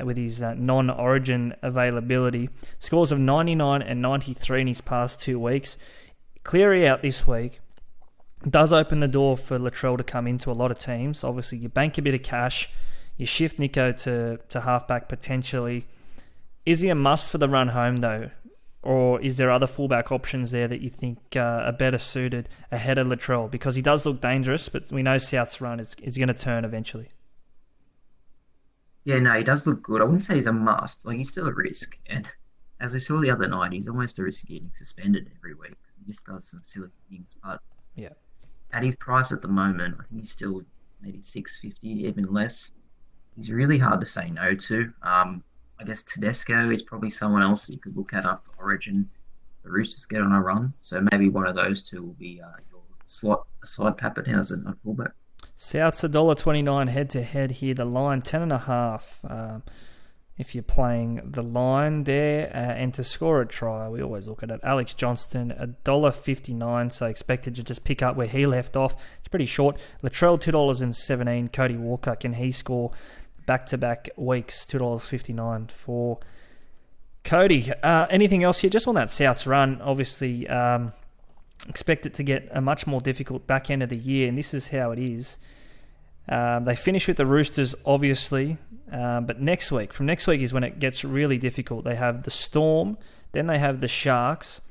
with his non-origin availability. Scores of 99 and 93 in his past 2 weeks. Cleary out this week does open the door for Latrell to come into a lot of teams. Obviously, you bank a bit of cash. You shift Nico to halfback potentially. Is he a must for the run home, though? Or is there other fullback options there that you think are better suited ahead of Latrell? Because he does look dangerous, but we know South's run is going to turn eventually. Yeah, no, he does look good. I wouldn't say he's a must. He's still a risk. And as we saw the other night, he's almost a risk of getting suspended every week. He just does some silly things. But yeah, at his price at the moment, I think he's still maybe $650, even less. He's really hard to say no to. I guess Tedesco is probably someone else that you could look at after Origin. The Roosters get on a run, so maybe one of those two will be your slot Pappenhausen at fullback. South's $1.29 head-to-head here. The line, 10.5. If you're playing the line there, and to score a try, we always look at it. Alex Johnston, $1.59, so expected to just pick up where he left off. It's pretty short. Latrell, $2.17. Cody Walker, can he score back-to-back weeks? $2.59 for Cody. Anything else here? Just on that Souths run, obviously expect it to get a much more difficult back end of the year, and this is how it is. They finish with the Roosters, obviously, but from next week is when it gets really difficult. They have the Storm, then they have the Sharks,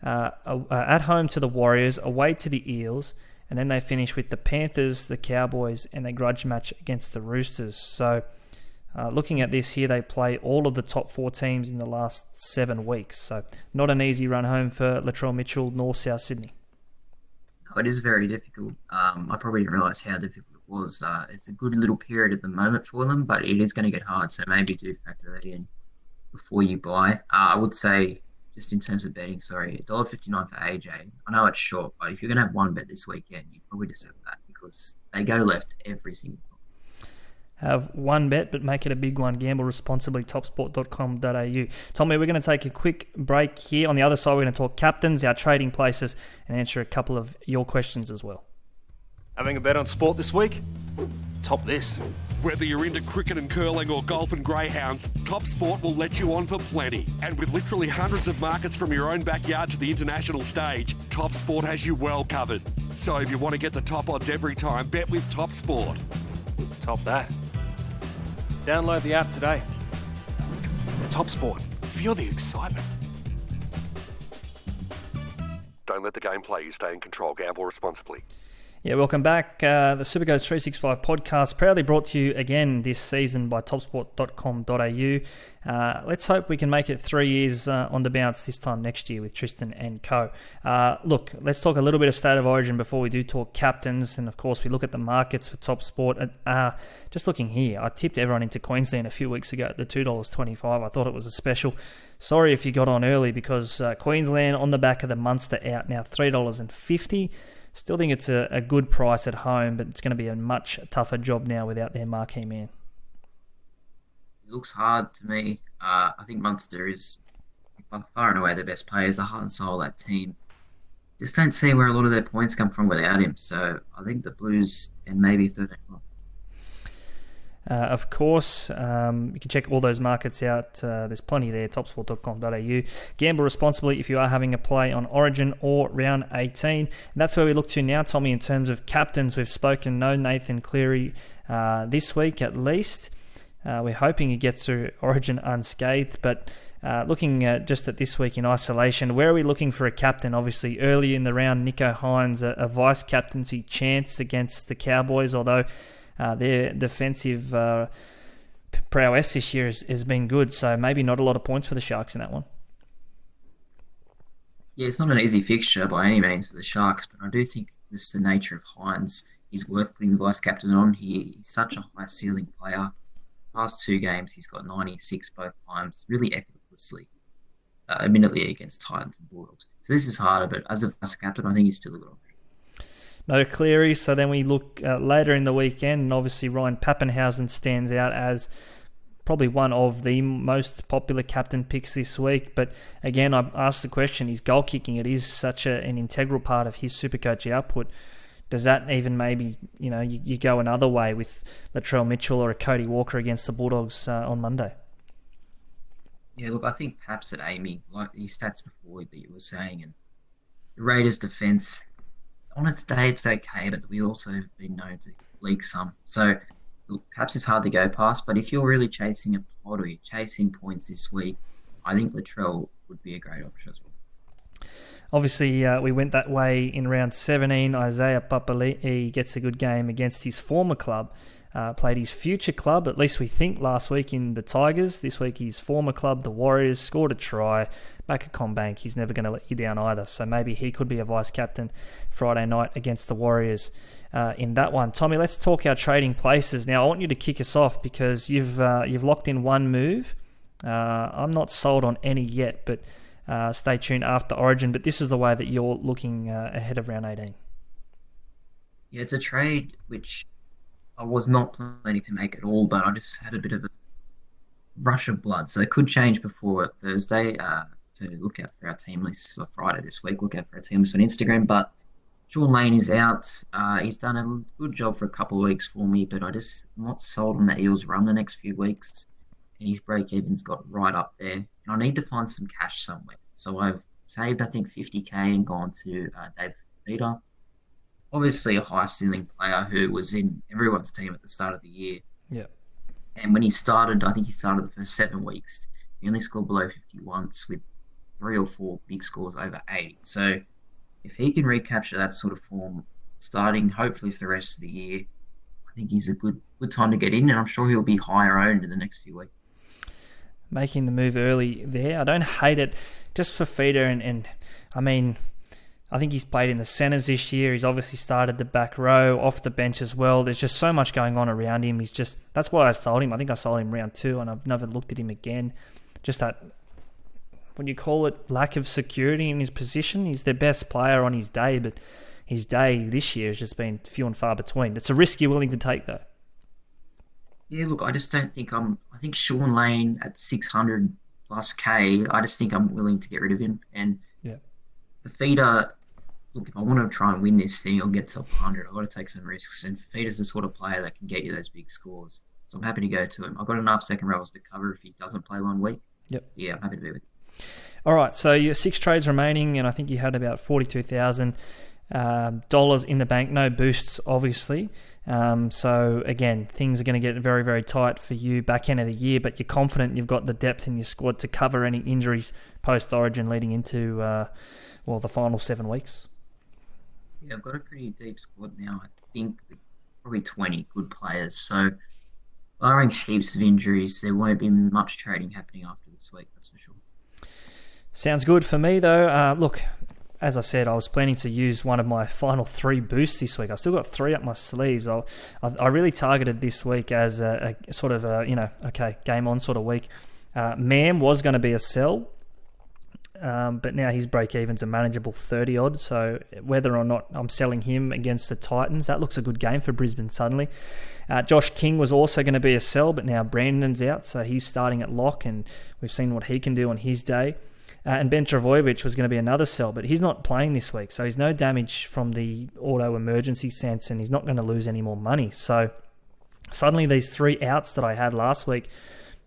at home to the Warriors, away to the Eels, and then they finish with the Panthers, the Cowboys, and they grudge match against the Roosters. So looking at this here, they play all of the top 4 teams in the last 7 weeks. So not an easy run home for Latrell Mitchell nor South Sydney. No, it is very difficult. I probably didn't realise how difficult it was. It's a good little period at the moment for them, but it is going to get hard. So maybe do factor that in before you buy. I would say, just in terms of betting, $1.59 for AJ. I know it's short, but if you're going to have one bet this weekend, you probably deserve that because they go left every single time. Have one bet, but make it a big one. Gamble responsibly. TopSport.com.au. Tommy, we're going to take a quick break here. On the other side, we're going to talk captains, our trading places, and answer a couple of your questions as well. Having a bet on sport this week? Top this. Whether you're into cricket and curling or golf and greyhounds, TopSport will let you on for plenty. And with literally hundreds of markets from your own backyard to the international stage, TopSport has you well covered. So if you want to get the top odds every time, bet with TopSport. Top that. Download the app today. TopSport. Feel the excitement. Don't let the game play you. Stay in control. Gamble responsibly. Yeah, welcome back. The SuperCoach365 podcast, proudly brought to you again this season by TopSport.com.au. Let's hope we can make it 3 years on the bounce this time next year with Tristan and co. Look, let's talk a little bit of State of Origin before we do talk captains. And, of course, we look at the markets for TopSport. Just looking here, I tipped everyone into Queensland a few weeks ago at the $2.25. I thought it was a special. Sorry if you got on early because Queensland on the back of the Munster out now, $3.50. Still think it's a good price at home, but it's going to be a much tougher job now without their marquee man. It looks hard to me. I think Munster is by far and away the best players, the heart and soul of that team. Just don't see where a lot of their points come from without him. So I think the Blues and maybe 13 plus. Of course, you can check all those markets out. There's plenty there, topsport.com.au. Gamble responsibly if you are having a play on Origin or Round 18. And that's where we look to now, Tommy, in terms of captains. We've spoken, no Nathan Cleary this week at least. We're hoping he gets through Origin unscathed, but looking just at this week in isolation, where are we looking for a captain? Obviously, early in the round, Nico Hines, a vice-captaincy chance against the Cowboys, although their defensive prowess this year has been good, so maybe not a lot of points for the Sharks in that one. Yeah, it's not an easy fixture by any means for the Sharks, but I do think this is the nature of Hines. He's worth putting the vice-captain on. He's such a high-ceiling player. Past 2 games, he's got 96 both times, really effortlessly, admittedly against Titans and Bulldogs. So this is harder, but as a vice-captain, I think he's still a good option. No Cleary, so then we look later in the weekend, and obviously Ryan Pappenhausen stands out as probably one of the most popular captain picks this week. But again, I asked the question, is goal kicking, it is such an integral part of his SuperCoach output. Does that even maybe, you go another way with Latrell Mitchell or a Cody Walker against the Bulldogs on Monday? Yeah, look, I think perhaps at Amy, like his stats before that you were saying, and the Raiders' defence, on its day, it's okay, but we also have been known to leak some. So look, perhaps it's hard to go past, but if you're really chasing a pod or you're chasing points this week, I think Latrell would be a great option as well. Obviously, we went that way in round 17. Isaiah Papali'i gets a good game against his former club. Played his future club, at least we think, last week in the Tigers. This week his former club, the Warriors, scored a try. Back at CommBank, he's never going to let you down either. So maybe he could be a vice-captain Friday night against the Warriors in that one. Tommy, let's talk our trading places. Now, I want you to kick us off because you've locked in one move. I'm not sold on any yet, but stay tuned after Origin. But this is the way that you're looking ahead of round 18. Yeah, it's a trade which I was not planning to make at all, but I just had a bit of a rush of blood. So it could change before Thursday. So look out for our team list, or Friday this week. Look out for our team list on Instagram. But Sean Lane is out. He's done a good job for a couple of weeks for me, but I'm not sold on the Eels run the next few weeks. And his break-even's got right up there. And I need to find some cash somewhere. So I've saved, I think, 50k and gone to Dave Peter. Obviously a high-ceiling player who was in everyone's team at the start of the year. Yeah. And when he started, I think he started the first 7 weeks. He only scored below 50 once with 3 or 4 big scores over 80. So if he can recapture that sort of form, starting hopefully for the rest of the year, I think he's a good time to get in, and I'm sure he'll be higher owned in the next few weeks. Making the move early there, I don't hate it, just for Feeder, and I mean, I think he's played in the centres this year. He's obviously started the back row, off the bench as well. There's just so much going on around him. That's why I sold him. I think I sold him round 2, and I've never looked at him again. Just that, what do you call it, lack of security in his position. He's their best player on his day, but his day this year has just been few and far between. It's a risk you're willing to take, though. Yeah, look, I just don't think I think Sean Lane at 600 plus K, I just think I'm willing to get rid of him. And yeah, the Feeder, look, if I want to try and win this thing, I'll get to 100. I've got to take some risks. And Feeder's the sort of player that can get you those big scores. So I'm happy to go to him. I've got enough second rows to cover if he doesn't play 1 week. Yep. Yeah, I'm happy to be with him. All right, so you 6 trades remaining, and I think you had about $42,000 in the bank. No boosts, obviously. So again, things are going to get very, very tight for you back end of the year, but you're confident you've got the depth in your squad to cover any injuries post-Origin leading into the final 7 weeks. Yeah, I've got a pretty deep squad now. I think probably 20 good players. So barring heaps of injuries, there won't be much trading happening after this week, that's for sure. Sounds good for me, though. Look, as I said, I was planning to use one of my final 3 boosts this week. I've still got 3 up my sleeves. I really targeted this week as a sort of game on sort of week. Mam was going to be a sell, but now his break-even's a manageable 30-odd. So whether or not I'm selling him against the Titans, that looks a good game for Brisbane suddenly. Josh King was also going to be a sell, but now Brandon's out, so he's starting at lock, and we've seen what he can do on his day. And Ben Travojevic was going to be another sell, but he's not playing this week, so he's no damage from the auto emergency sense, and he's not going to lose any more money. So suddenly these 3 outs that I had last week,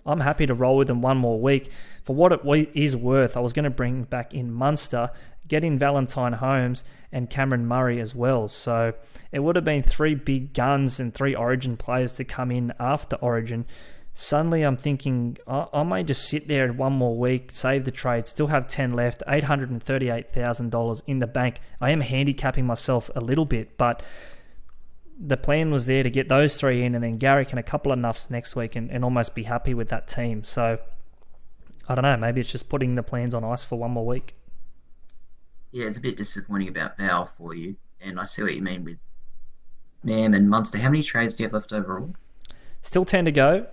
I'm happy to roll with them 1 more week. For what it is worth, I was going to bring back in Munster, get in Valentine Holmes and Cameron Murray as well. So it would have been 3 big guns and 3 Origin players to come in after Origin. Suddenly I'm thinking I may just sit there 1 more week, save the trade, still have 10 left, $838,000 in the bank. I am handicapping myself a little bit, but the plan was there to get those 3 in, and then Garrick and a couple of nuffs next week and almost be happy with that team. So I don't know, maybe it's just putting the plans on ice for 1 more week. Yeah, it's a bit disappointing about Val for you, and I see what you mean with Mam and Munster. How many trades do you have left overall? Still 10 to go.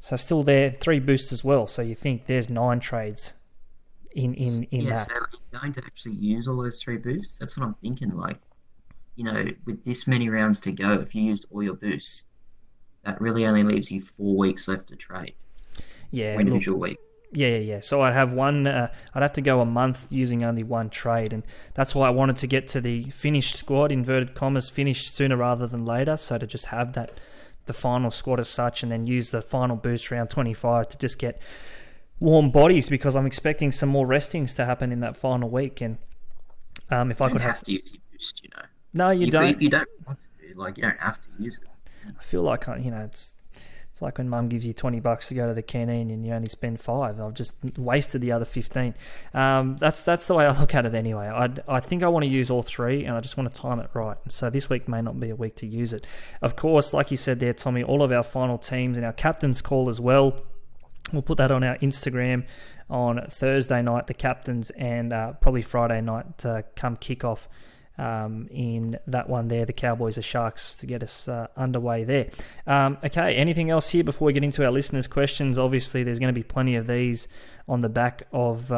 So still there, 3 boosts as well. So you think there's 9 trades in that. So are you going to actually use all those 3 boosts? That's what I'm thinking. Like, with this many rounds to go, if you used all your boosts, that really only leaves you 4 weeks left to trade. Yeah, individual week. Yeah. So I'd have one. I'd have to go a month using only 1 trade, and that's why I wanted to get to the finished squad, inverted commas, finished sooner rather than later. So to just have the final squad as such, and then use the final boost round 25 to just get warm bodies, because I'm expecting some more restings to happen in that final week. And if I could have to use your boost, No, you don't. If you don't want to, you don't have to use it. I feel like it's like when Mum gives you $20 to go to the canteen and you only spend 5. I've just wasted the other 15. That's the way I look at it anyway. I think I want to use all 3, and I just want to time it right. So this week may not be a week to use it. Of course, like you said there, Tommy, all of our final teams and our captain's call as well. We'll put that on our Instagram on Thursday night, the captains, and probably Friday night come kickoff. In that one there, the Cowboys or Sharks, to get us underway there. Okay, anything else here before we get into our listeners' questions? Obviously, there's going to be plenty of these on the back of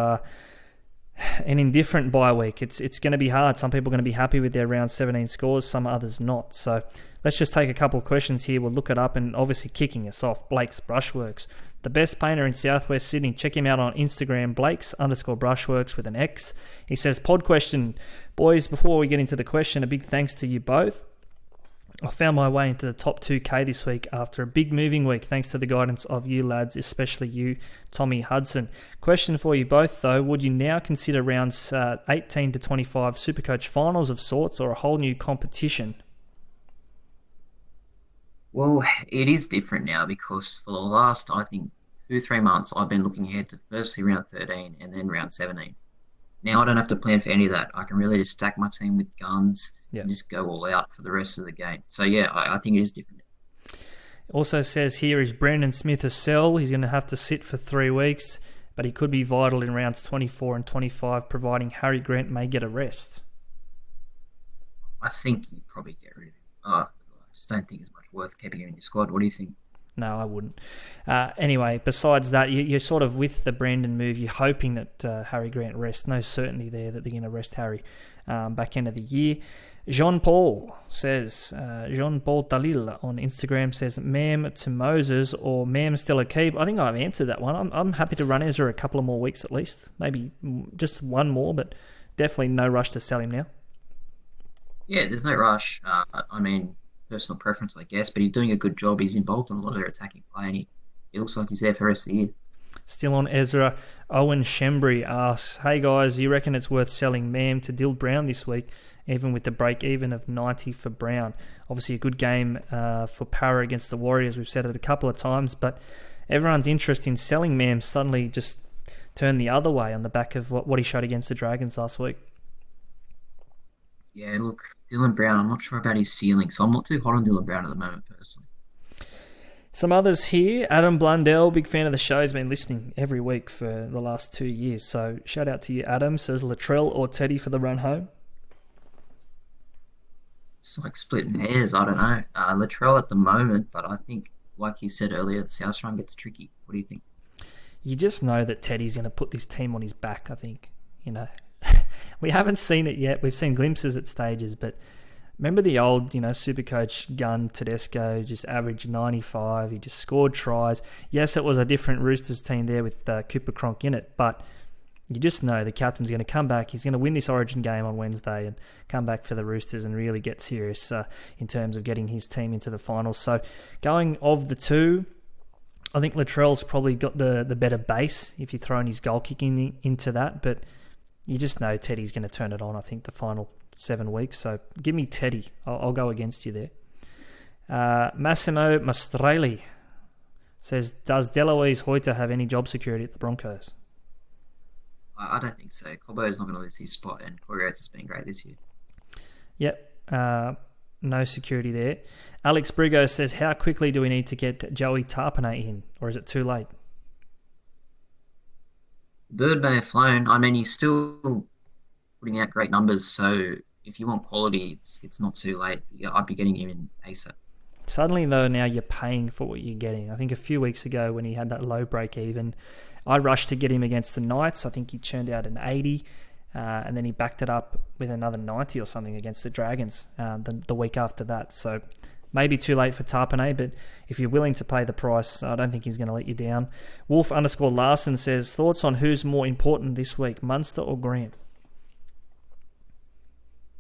an indifferent bye week. It's going to be hard. Some people are going to be happy with their round 17 scores, some others not. So let's just take a couple of questions here. We'll look it up, and obviously kicking us off, Blake's Brushworks. The best painter in Southwest Sydney. Check him out on Instagram, Blakes_Brushworks with an X. He says, pod question. Boys, before we get into the question, a big thanks to you both. I found my way into the top 2K this week after a big moving week, thanks to the guidance of you lads, especially you, Tommy Hudson. Question for you both, though. Would you now consider rounds 18 to 25 SuperCoach finals of sorts, or a whole new competition? Well, it is different now because for the last, I think, 2-3 months, I've been looking ahead to firstly round 13 and then round 17. Now I don't have to plan for any of that. I can really just stack my team with guns and just go all out for the rest of the game. So, yeah, I think it is different. Also says here, is Brandon Smith a sell? He's going to have to sit for 3 weeks, but he could be vital in rounds 24 and 25, providing Harry Grant may get a rest. I think you'd probably get rid of him. I just don't think it's much worth keeping him in your squad. What do you think? No, I wouldn't. Anyway, besides that, you're sort of with the Brandon move, you're hoping that Harry Grant rests. No certainty there that they're going to rest Harry back end of the year. Jean-Paul says, Jean-Paul Talil on Instagram says, Mam to Moses or Mam still a keep? I think I've answered that one. I'm happy to run Ezra a couple of more weeks at least. Maybe just one more, but definitely no rush to sell him now. Yeah, there's no rush. I mean, personal preference, I guess, but he's doing a good job. He's involved in a lot of their attacking play, and he looks like he's there for the rest of the year. Still on Ezra, Owen Shembry asks, hey guys, you reckon it's worth selling Mam to Dill Brown this week, even with the break-even of 90 for Brown? Obviously a good game for Para against the Warriors. We've said it a couple of times, but everyone's interest in selling Mam suddenly just turned the other way on the back of what he showed against the Dragons last week. Yeah, look, Dylan Brown, I'm not sure about his ceiling, so I'm not too hot on Dylan Brown at the moment, personally. Some others here. Adam Blundell, big fan of the show, has been listening every week for the last 2 years. So shout out to you, Adam. Says Latrell or Teddy for the run home? It's like splitting hairs, I don't know. Latrell at the moment, but I think, like you said earlier, the South Run gets tricky. What do you think? You just know that Teddy's going to put this team on his back, I think. You know, we haven't seen it yet. We've seen glimpses at stages, but remember the old, SuperCoach gun Tedesco, just averaged 95. He just scored tries. Yes, it was a different Roosters team there with Cooper Cronk in it, but you just know the captain's going to come back. He's going to win this Origin game on Wednesday and come back for the Roosters and really get serious in terms of getting his team into the finals. So going of the two, I think Latrell's probably got the better base if you're throwing his goal kicking into that, but you just know Teddy's going to turn it on, I think, the final 7 weeks. So give me Teddy. I'll go against you there. Massimo Mastrelli says, does Deloise Hoyter have any job security at the Broncos? I don't think so. Cobbo's not going to lose his spot, and Corey Oates has been great this year. Yep. No security there. Alex Brigo says, how quickly do we need to get Joey Tarpanay in, or is it too late? Bird may have flown. I mean, he's still putting out great numbers, so if you want quality, it's not too late. I'd be getting him in ASAP. Suddenly, though, now you're paying for what you're getting. I think a few weeks ago when he had that low break even, I rushed to get him against the Knights. I think he churned out an 80, and then he backed it up with another 90 or something against the Dragons the week after that. So maybe too late for Tarpanay, but if you're willing to pay the price, I don't think he's going to let you down. Wolf_Larson says, thoughts on who's more important this week, Munster or Grant?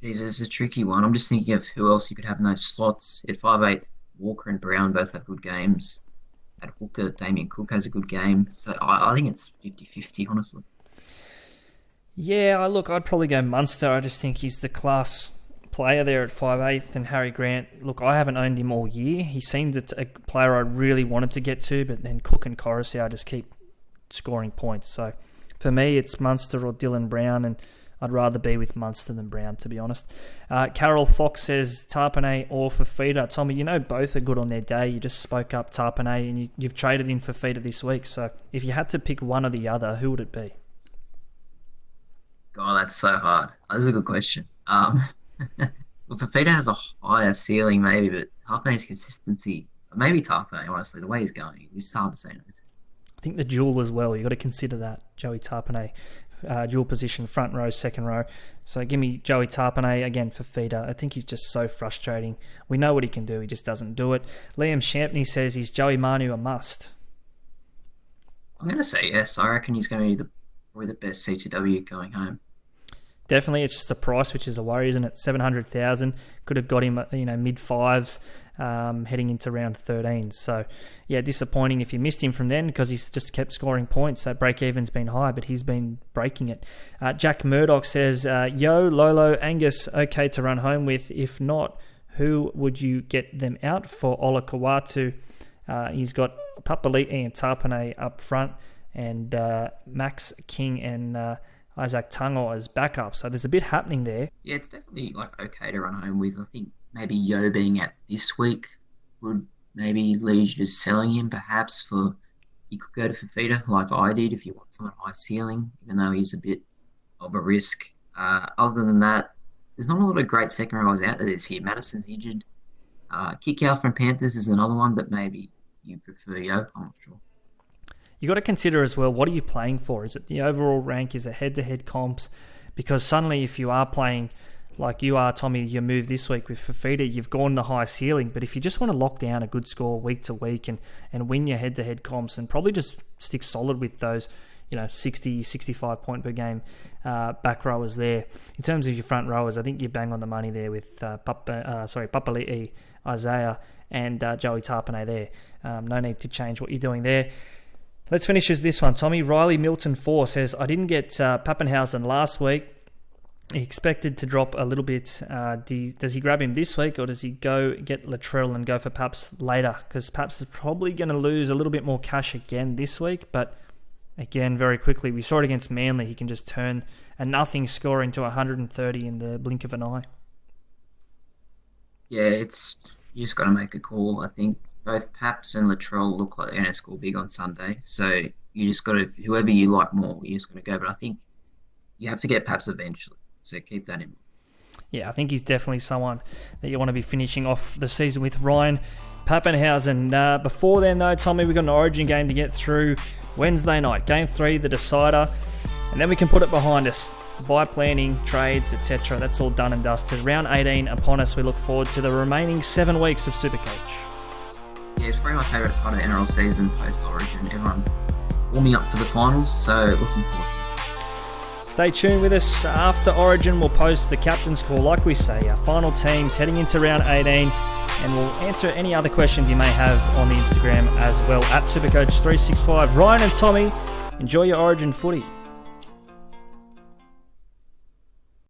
Jeez, it's a tricky one. I'm just thinking of who else you could have in those slots. At 5'8", Walker and Brown both have good games. At hooker, Damien Cook has a good game. So I think it's 50-50, honestly. Yeah, look, I'd probably go Munster. I just think he's the class player there at 5'8", and Harry Grant, look, I haven't owned him all year. He seemed a player I really wanted to get to, but then Cook and Coruscant just keep scoring points. So for me, it's Munster or Dylan Brown, and I'd rather be with Munster than Brown, to be honest. Carol Fox says Tarpanay or Fafita. Tommy, both are good on their day. You just spoke up Tarpanay, and you've traded in Fafita this week. So if you had to pick one or the other, who would it be? God, that's so hard. That's a good question. Well, Fafita has a higher ceiling, maybe, but Tarpanay's consistency, maybe Tarpanay, honestly, the way he's going, it's hard to say no to. I think the duel as well, you've got to consider that, Joey Tarpanay. dual position, front row, second row. So give me Joey Tarpanay again for feeder. I think he's just so frustrating. We know what he can do, he just doesn't do it. Liam Shampney says, is Joey Manu a must? I'm going to say yes. I reckon he's going to be probably the best CTW going home. Definitely, it's just the price, which is a worry, isn't it? 700,000 could have got him, mid fives, heading into round 13. So, yeah, disappointing if you missed him from then because he's just kept scoring points. So break even's been high, but he's been breaking it. Jack Murdoch says, "Yo, Lolo, Angus, okay to run home with. If not, who would you get them out for?" Ola Kawatu. He's got Papali'i and Tarpanay up front, and Max King and Isaac Tungo as backup. So there's a bit happening there. Yeah, it's definitely okay to run home with. I think maybe Yo being out this week would maybe lead you to selling him perhaps for, you could go to Fafita like I did if you want someone high ceiling, even though he's a bit of a risk. Other than that, there's not a lot of great second rowers out there this year. Madison's injured. Kick out from Panthers is another one, but maybe you prefer Yo. I'm not sure. You got to consider as well, what are you playing for? Is it the overall rank? Is it head-to-head comps? Because suddenly if you are playing like you are, Tommy, you move this week with Fafita, you've gone the high ceiling. But if you just want to lock down a good score week to week and win your head-to-head comps and probably just stick solid with those 60, 65 point per game back rowers there. In terms of your front rowers, I think you bang on the money there with Papali'i, Isaiah and Joey Tarpanay there. No need to change what you're doing there. Let's finish with this one, Tommy. Riley Milton 4 says, I didn't get Pappenhausen last week. He expected to drop a little bit. Does he grab him this week or does he go get Latrell and go for Paps later? Because Paps is probably going to lose a little bit more cash again this week. But again, very quickly, we saw it against Manly. He can just turn a nothing score into 130 in the blink of an eye. Yeah, you just got to make a call, I think. Both Paps and Latrell look like they're going to score big on Sunday. So you just got to, whoever you like more, you just got to go. But I think you have to get Paps eventually. So keep that in mind. Yeah, I think he's definitely someone that you want to be finishing off the season with. Ryan Pappenhausen. Before then, though, Tommy, we've got an Origin game to get through Wednesday night. Game 3, the decider. And then we can put it behind us. Buy planning, trades, etc. That's all done and dusted. Round 18 upon us. We look forward to the remaining 7 weeks of SuperCoach. Yeah, it's probably my favourite part of NRL season post-Origin. Everyone warming up for the finals, so looking forward. Stay tuned with us. After Origin, we'll post the captain's call, like we say, our final teams heading into round 18, and we'll answer any other questions you may have on the Instagram as well, at SuperCoach365. Ryan and Tommy, enjoy your Origin footy.